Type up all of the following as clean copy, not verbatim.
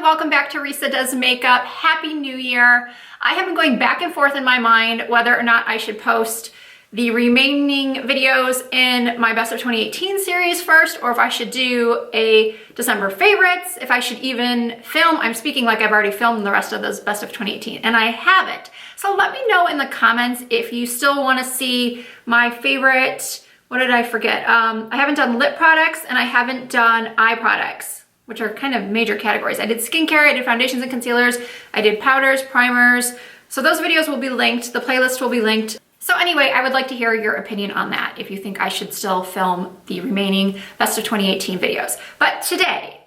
welcome back to Risa Does Makeup. Happy New Year. I have been going back and forth in my mind whether or not I should post the remaining videos in my Best of 2018 series first, or if I should do a December favorites, if I should even film. I'm speaking like I've already filmed the rest of those Best of 2018, and I haven't. So let me know in the comments if you still want to see my favorite, what did I forget? I haven't done lip products and I haven't done eye products, which are kind of major categories. I did skincare, I did foundations and concealers, I did powders, primers. So those videos will be linked, the playlist will be linked. So anyway, I would like to hear your opinion on that, if you think I should still film the remaining Best of 2018 videos. But today,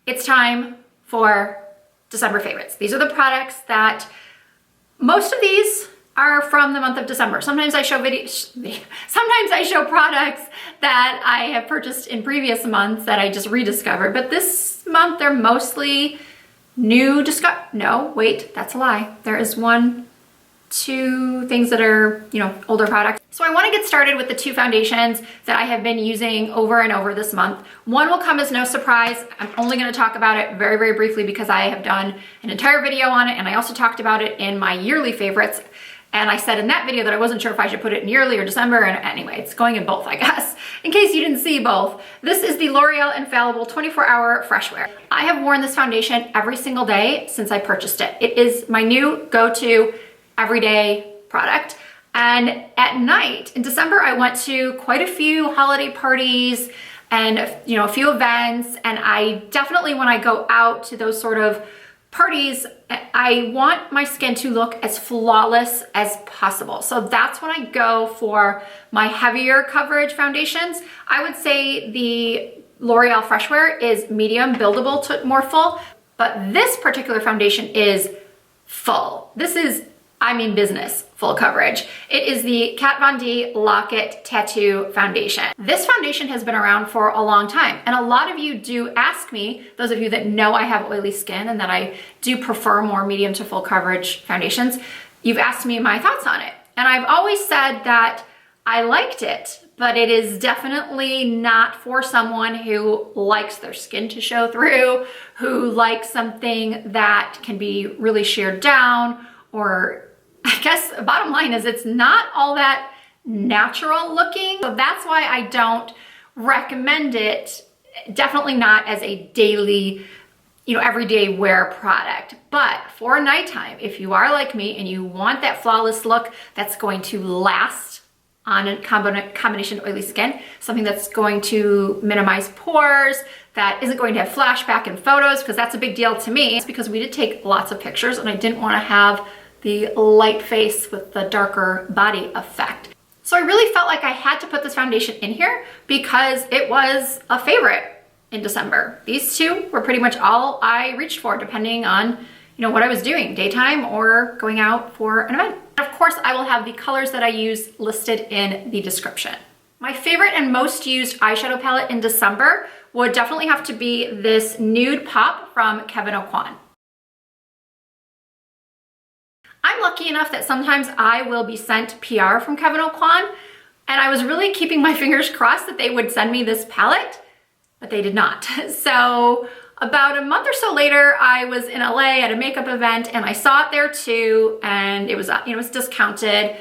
it's time for December favorites. These are the products that, most of these are from the month of December. Sometimes I show sometimes I show products that I have purchased in previous months that I just rediscovered, but this month they're mostly new no, wait, that's a lie. There is two things that are, older products. So I want to get started with the two foundations that I have been using over and over this month. One will come as no surprise. I'm only going to talk about it very, very briefly because I have done an entire video on it, and I also talked about it in my yearly favorites. And I said in that video that I wasn't sure if I should put it in yearly or December, and anyway, it's going in both, I guess. In case you didn't see both, this is the L'Oreal Infallible 24-Hour Fresh Wear. I have worn this foundation every single day since I purchased it. It is my new go-to everyday product. And at night in December, I went to quite a few holiday parties and a few events, and I definitely, when I go out to those sort of parties, I want my skin to look as flawless as possible. So that's when I go for my heavier coverage foundations. I would say the L'Oreal Fresh Wear is medium, buildable to more full, but this particular foundation is full. This is, business full coverage. It is the Kat Von D Lock-It Tattoo Foundation. This foundation has been around for a long time, and a lot of you do ask me, those of you that know I have oily skin and that I do prefer more medium to full coverage foundations, you've asked me my thoughts on it. And I've always said that I liked it, but it is definitely not for someone who likes their skin to show through, who likes something that can be really sheared down, or I guess the bottom line is it's not all that natural looking. So that's why I don't recommend it. Definitely not as a daily, everyday wear product. But for nighttime, if you are like me and you want that flawless look that's going to last on a combination of oily skin, something that's going to minimize pores, that isn't going to have flashback in photos, because that's a big deal to me. It's because we did take lots of pictures and I didn't want to have the light face with the darker body effect. So I really felt like I had to put this foundation in here because it was a favorite in December. These two were pretty much all I reached for, depending on what I was doing, daytime or going out for an event. Of course, I will have the colors that I use listed in the description. My favorite and most used eyeshadow palette in December would definitely have to be this Nude Pop from Kevyn Aucoin. I'm lucky enough that sometimes I will be sent PR from Kevyn Aucoin, and I was really keeping my fingers crossed that they would send me this palette, but they did not. So about a month or so later, I was in LA at a makeup event and I saw it there too, and it was discounted. And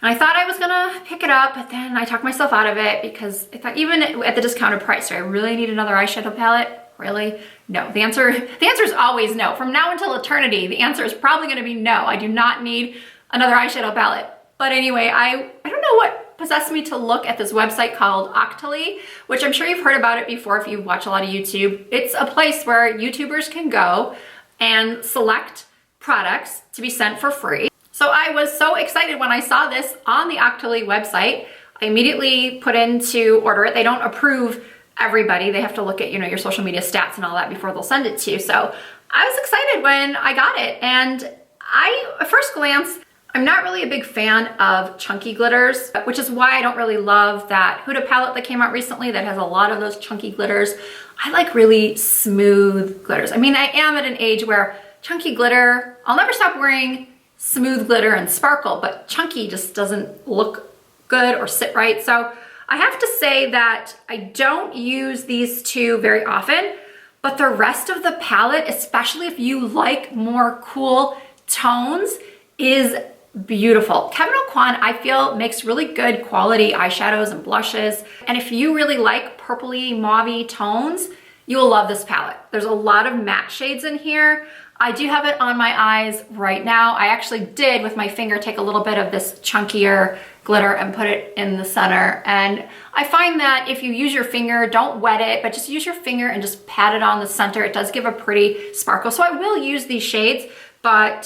I thought I was gonna pick it up, but then I talked myself out of it because I thought, even at the discounted price, do I really need another eyeshadow palette? Really? No. The answer is always no. From now until eternity, the answer is probably going to be no. I do not need another eyeshadow palette. But anyway, I don't know what possessed me to look at this website called Octoly, which I'm sure you've heard about it before if you watch a lot of YouTube. It's a place where YouTubers can go and select products to be sent for free. So I was so excited when I saw this on the Octoly website. I immediately put in to order it. They don't approve everybody. They have to look at, your social media stats and all that before they'll send it to you. So I was excited when I got it. And at first glance, I'm not really a big fan of chunky glitters, which is why I don't really love that Huda palette that came out recently that has a lot of those chunky glitters. I like really smooth glitters. I am at an age where chunky glitter, I'll never stop wearing smooth glitter and sparkle, but chunky just doesn't look good or sit right. So I have to say that I don't use these two very often, but but the rest of the palette, especially if you like more cool tones, is beautiful. Kevyn Aucoin, I feel, makes really good quality eyeshadows and blushes. And if you really like purpley, mauve-y tones, you will love this palette. There's a lot of matte shades in here. I do have it on my eyes right now. I actually did, with my finger, take a little bit of this chunkier glitter and put it in the center. And I find that if you use your finger, don't wet it, but just use your finger and just pat it on the center. It does give a pretty sparkle. So I will use these shades, but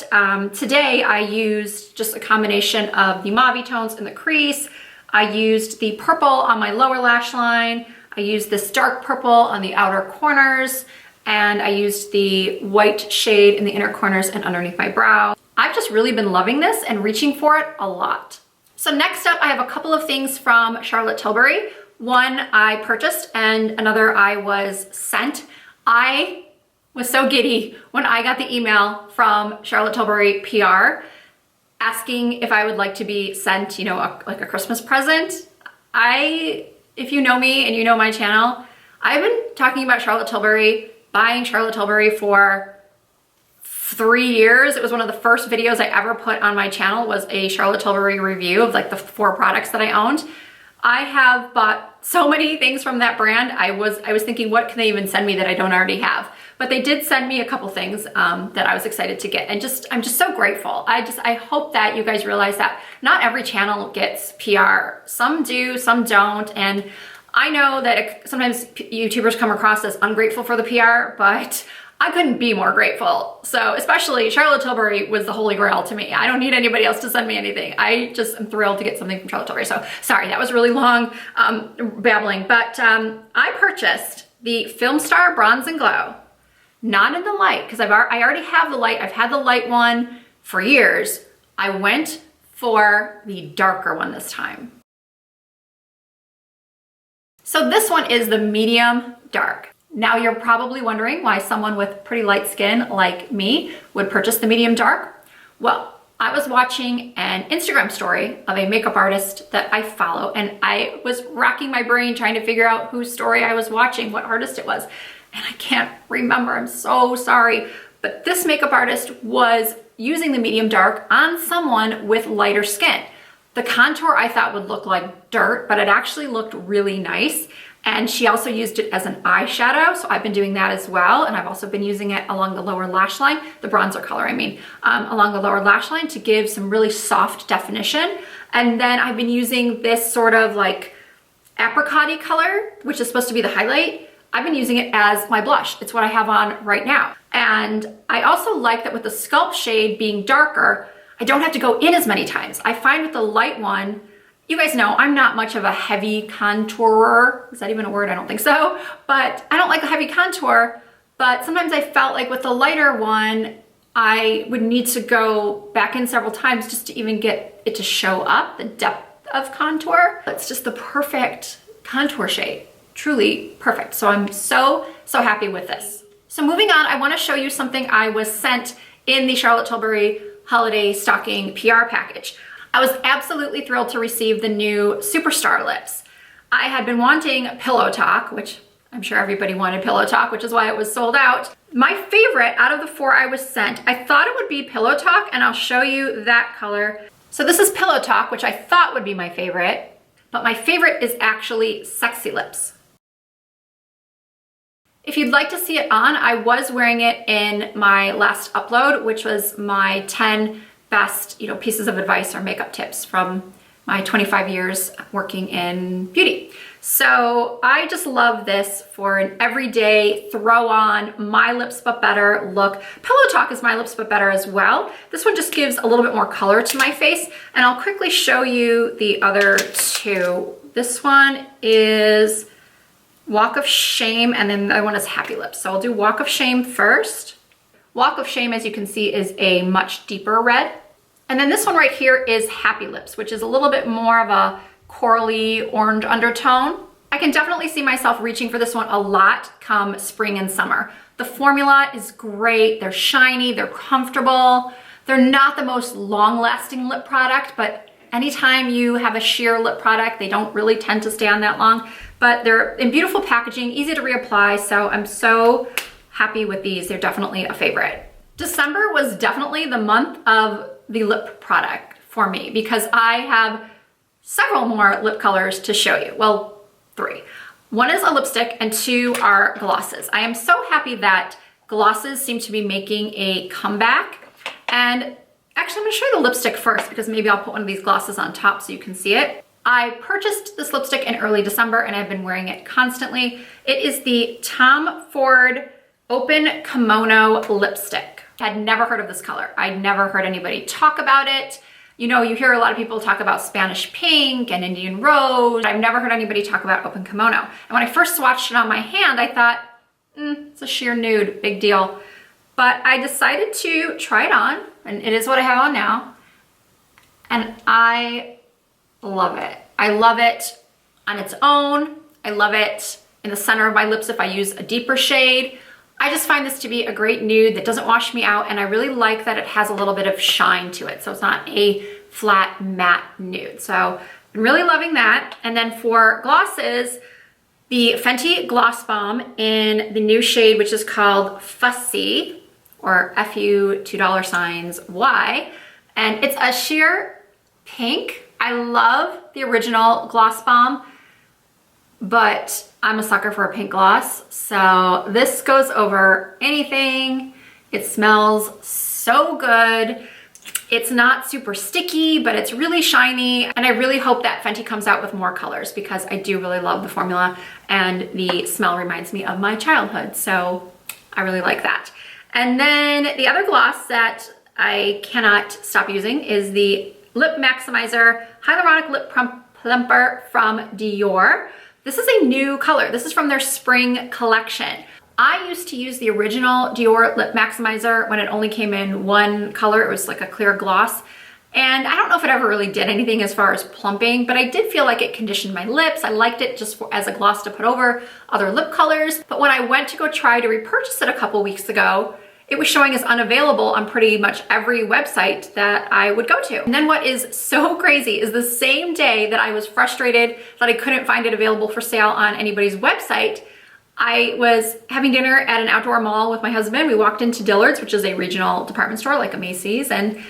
today I used just a combination of the mauve tones in the crease. I used the purple on my lower lash line. I used this dark purple on the outer corners, and I used the white shade in the inner corners and underneath my brow. I've just really been loving this and reaching for it a lot. So next up, I have a couple of things from Charlotte Tilbury. One I purchased and another I was sent. I was so giddy when I got the email from Charlotte Tilbury PR asking if I would like to be sent, you know, like a Christmas present. If you know me and you know my channel, I've been talking about Charlotte Tilbury, buying Charlotte Tilbury for 3 years. It was one of the first videos I ever put on my channel, was a Charlotte Tilbury review of like the 4 products that I owned. I have bought so many things from that brand. I was thinking, what can they even send me that I don't already have? But they did send me a couple things that I was excited to get, and I'm just so grateful. I hope that you guys realize that not every channel gets PR. Some do, some don't, and I know that sometimes YouTubers come across as ungrateful for the PR, but I couldn't be more grateful. So especially Charlotte Tilbury was the holy grail to me. I don't need anybody else to send me anything. I just am thrilled to get something from Charlotte Tilbury. So sorry, that was really long babbling, but I purchased the Filmstar Bronze and Glow. Not in the light, because I already have the light. I've had the light one for years. I went for the darker one this time. So this one is the medium dark. Now you're probably wondering why someone with pretty light skin like me would purchase the medium dark. Well, I was watching an Instagram story of a makeup artist that I follow, and I was racking my brain trying to figure out whose story I was watching, what artist it was. And I can't remember, I'm so sorry. But this makeup artist was using the medium dark on someone with lighter skin. The contour I thought would look like dirt, but it actually looked really nice. And she also used it as an eyeshadow, so I've been doing that as well. And I've also been using it along the lower lash line, the bronzer color I mean, along the lower lash line to give some really soft definition. And then I've been using this sort of like apricot-y color, which is supposed to be the highlight. I've been using it as my blush. It's what I have on right now. And I also like that with the Sculpt shade being darker, I don't have to go in as many times. I find with the light one, you guys know I'm not much of a heavy contourer. Is that even a word? I don't think so. But I don't like a heavy contour. But sometimes I felt like with the lighter one, I would need to go back in several times just to even get it to show up, the depth of contour. It's just the perfect contour shade. Truly perfect. So I'm so happy with this. So moving on, I want to show you something I was sent in the Charlotte Tilbury holiday stocking PR package. I was absolutely thrilled to receive the new Superstar lips. I had been wanting Pillow Talk, which I'm sure everybody wanted Pillow Talk, which is why it was sold out. My favorite out of the 4 I was sent, I thought it would be Pillow Talk, and I'll show you that color. So this is Pillow Talk, which I thought would be my favorite, but my favorite is actually Sexy Lips. If you'd like to see it on, I was wearing it in my last upload, which was my 10 best, pieces of advice or makeup tips from my 25 years working in beauty. So I just love this for an everyday throw on My Lips But Better look. Pillow Talk is My Lips But Better as well. This one just gives a little bit more color to my face, and I'll quickly show you the other 2. This one is Walk of Shame, and then the other one is Happy Lips. So I'll do Walk of Shame first. Walk of Shame, as you can see, is a much deeper red. And then this one right here is Happy Lips, which is a little bit more of a corally orange undertone. I can definitely see myself reaching for this one a lot come spring and summer. The formula is great. They're shiny, they're comfortable. They're not the most long-lasting lip product, but anytime you have a sheer lip product, they don't really tend to stay on that long. But they're in beautiful packaging, easy to reapply, so I'm so happy with these. They're definitely a favorite. December was definitely the month of the lip product for me because I have several more lip colors to show you. Well, 3. 1 is a lipstick and 2 are glosses. I am so happy that glosses seem to be making a comeback. And actually, I'm gonna show you the lipstick first because maybe I'll put one of these glosses on top so you can see it. I purchased this lipstick in early December and I've been wearing it constantly. It is the Tom Ford Open Kimono lipstick. I had never heard of this color. I'd never heard anybody talk about it. You know, you hear a lot of people talk about Spanish pink and Indian rose. I've never heard anybody talk about Open Kimono. And when I first swatched it on my hand, I thought, it's a sheer nude, big deal. But I decided to try it on, and it is what I have on now. And I love it. I love it on its own. I love it in the center of my lips if I use a deeper shade. I just find this to be a great nude that doesn't wash me out, and I really like that it has a little bit of shine to it, so it's not a flat matte nude. So I'm really loving that. And then for glosses, the Fenty Gloss Bomb in the new shade, which is called Fussy, or FU $2.Y, and it's a sheer pink. I love the original Gloss Bomb, but I'm a sucker for a pink gloss, so this goes over anything. It smells so good. It's not super sticky, but it's really shiny, and I really hope that Fenty comes out with more colors because I do really love the formula, and the smell reminds me of my childhood, so I really like that. And then the other gloss that I cannot stop using is the Lip Maximizer Hyaluronic Lip Plumper from Dior. This is a new color. This is from their spring collection. I used to use the original Dior Lip Maximizer when it only came in one color. It was like a clear gloss. And I don't know if it ever really did anything as far as plumping, but I did feel like it conditioned my lips. I liked it just as a gloss to put over other lip colors. But when I went to go try to repurchase it a couple weeks ago, it was showing as unavailable on pretty much every website that I would go to. And then what is so crazy is the same day that I was frustrated that I couldn't find it available for sale on anybody's website, I was having dinner at an outdoor mall with my husband. We walked into Dillard's, which is a regional department store like a Macy's, and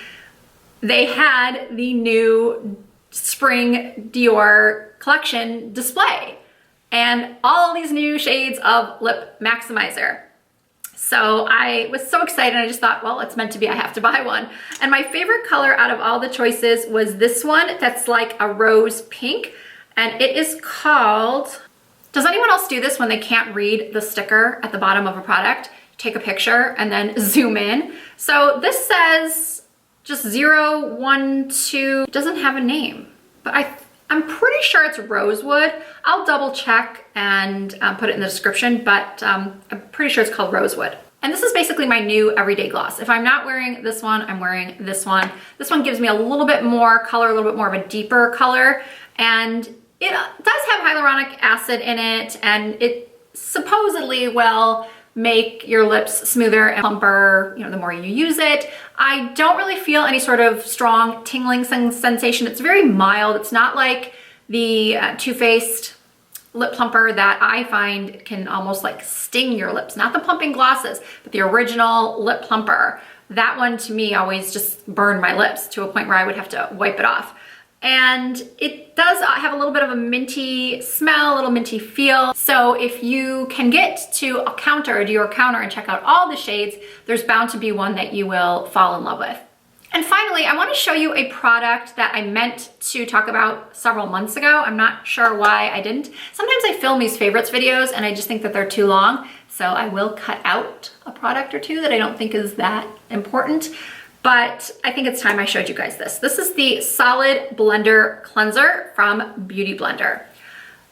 they had the new spring Dior collection display and all these new shades of Lip Maximizer. So I was so excited. I just thought, well, it's meant to be. I have to buy one. And my favorite color out of all the choices was this one that's like a rose pink. And it is called, does anyone else do this when they can't read the sticker at the bottom of a product? Take a picture and then zoom in. So this says just 0, 1, 2, it doesn't have a name, but I'm pretty sure it's Rosewood. I'll double check and put it in the description, but I'm pretty sure it's called Rosewood. And this is basically my new everyday gloss. If I'm not wearing this one, I'm wearing this one. This one gives me a little bit more color, a little bit more of a deeper color, and it does have hyaluronic acid in it, and it supposedly will make your lips smoother and plumper, you know, the more you use it. I don't really feel any sort of strong tingling sensation. It's very mild. It's not like the Too Faced lip plumper that I find can almost like sting your lips. Not the plumping glosses, but the original lip plumper. That one to me always just burned my lips to a point where I would have to wipe it off. And it does have a little bit of a minty smell, a little minty feel. So if you can get to a Dior counter and check out all the shades, there's bound to be one that you will fall in love with. And finally, I want to show you a product that I meant to talk about several months ago. I'm not sure why I didn't. Sometimes I film these favorites videos and I just think that they're too long. So I will cut out a product or two that I don't think is that important. But I think it's time I showed you guys this. This is the Solid Blender Cleanser from Beauty Blender.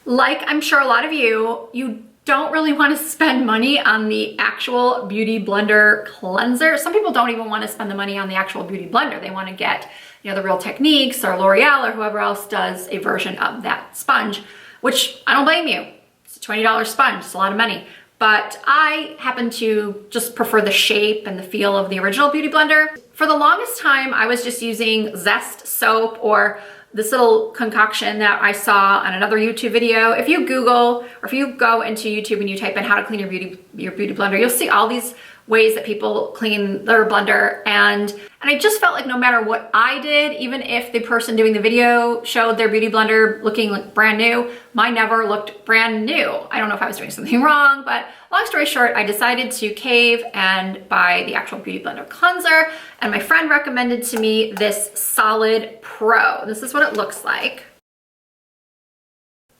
Like I'm sure a lot of you don't really want to spend money on the actual Beauty Blender cleanser. Some people don't even want to spend the money on the actual Beauty Blender. They want to get, you know, the Real Techniques or L'Oreal or whoever else does a version of that sponge, which I don't blame you. It's a $20 sponge, it's a lot of money. But I happen to just prefer the shape and the feel of the original Beauty Blender. For the longest time, I was just using Zest soap or this little concoction that I saw on another YouTube video. If you Google, or if you go into YouTube and you type in how to clean your beauty blender, you'll see all these ways that people clean their blender. And I just felt like no matter what I did, even if the person doing the video showed their beauty blender looking like brand new, mine never looked brand new. I don't know if I was doing something wrong, but long story short, I decided to cave and buy the actual beauty blender cleanser. And my friend recommended to me this Solid Pro. This is what it looks like.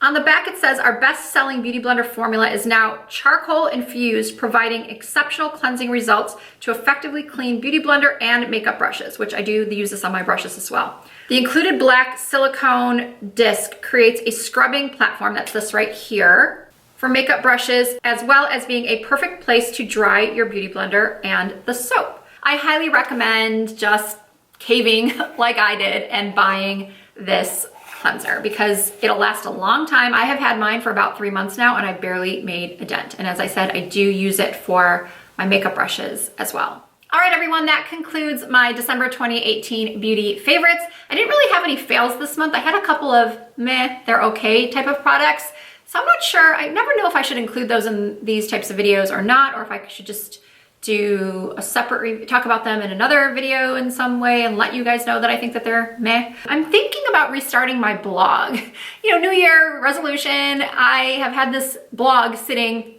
On the back it says, our best-selling beauty blender formula is now charcoal infused, providing exceptional cleansing results to effectively clean beauty blender and makeup brushes, which I do use this on my brushes as well. The included black silicone disc creates a scrubbing platform, that's this right here, for makeup brushes, as well as being a perfect place to dry your beauty blender and the soap. I highly recommend just caving like I did and buying this cleanser because it'll last a long time. I have had mine for about 3 months now and I barely made a dent. And as I said, I do use it for my makeup brushes as well. All right, everyone, that concludes my December 2018 beauty favorites. I didn't really have any fails this month. I had a couple of meh, they're okay type of products. So I'm not sure, I never know if I should include those in these types of videos or not, or if I should just do a separate talk about them in another video in some way and let you guys know that I think that they're meh. I'm thinking about restarting my blog. You know, New Year resolution. I have had this blog sitting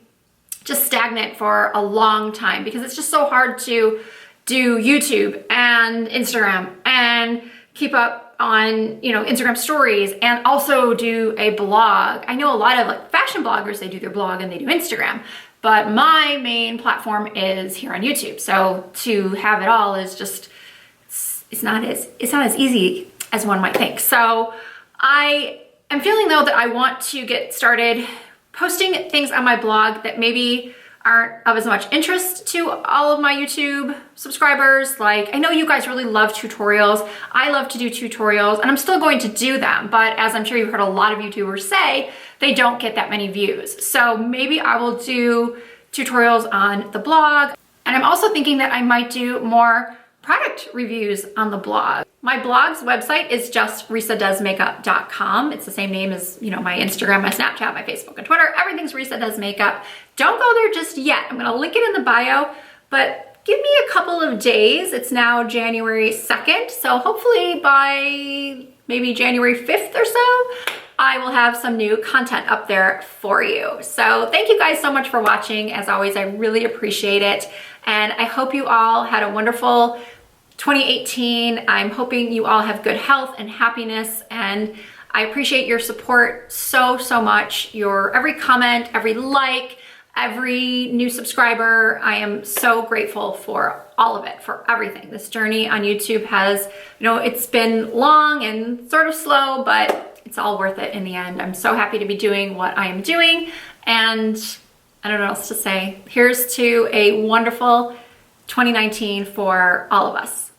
just stagnant for a long time because it's just so hard to do YouTube and Instagram and keep up on, you know, Instagram stories and also do a blog. I know a lot of like fashion bloggers, they do their blog and they do Instagram. But my main platform is here on YouTube. So to have it all is just, it's not as easy as one might think. So I am feeling though that I want to get started posting things on my blog that maybe aren't of as much interest to all of my YouTube subscribers. Like, I know you guys really love tutorials. I love to do tutorials and I'm still going to do them. But as I'm sure you've heard a lot of YouTubers say, they don't get that many views. So maybe I will do tutorials on the blog. And I'm also thinking that I might do more product reviews on the blog. My blog's website is just risadoesmakeup.com. It's the same name as, you know, my Instagram, my Snapchat, my Facebook and Twitter. Everything's Risa Does Makeup. Don't go there just yet. I'm gonna link it in the bio, but give me a couple of days. It's now January 2nd. So hopefully by maybe January 5th or so, I will have some new content up there for you. So thank you guys so much for watching. As always, I really appreciate it. And I hope you all had a wonderful 2018. I'm hoping you all have good health and happiness, and I appreciate your support so much. Your every comment, every like, every new subscriber. I am so grateful for all of it, for everything. This journey on YouTube has, you know, it's been long and sort of slow, but it's all worth it in the end. I'm so happy to be doing what I am doing, and I don't know what else to say. Here's to a wonderful 2019 for all of us.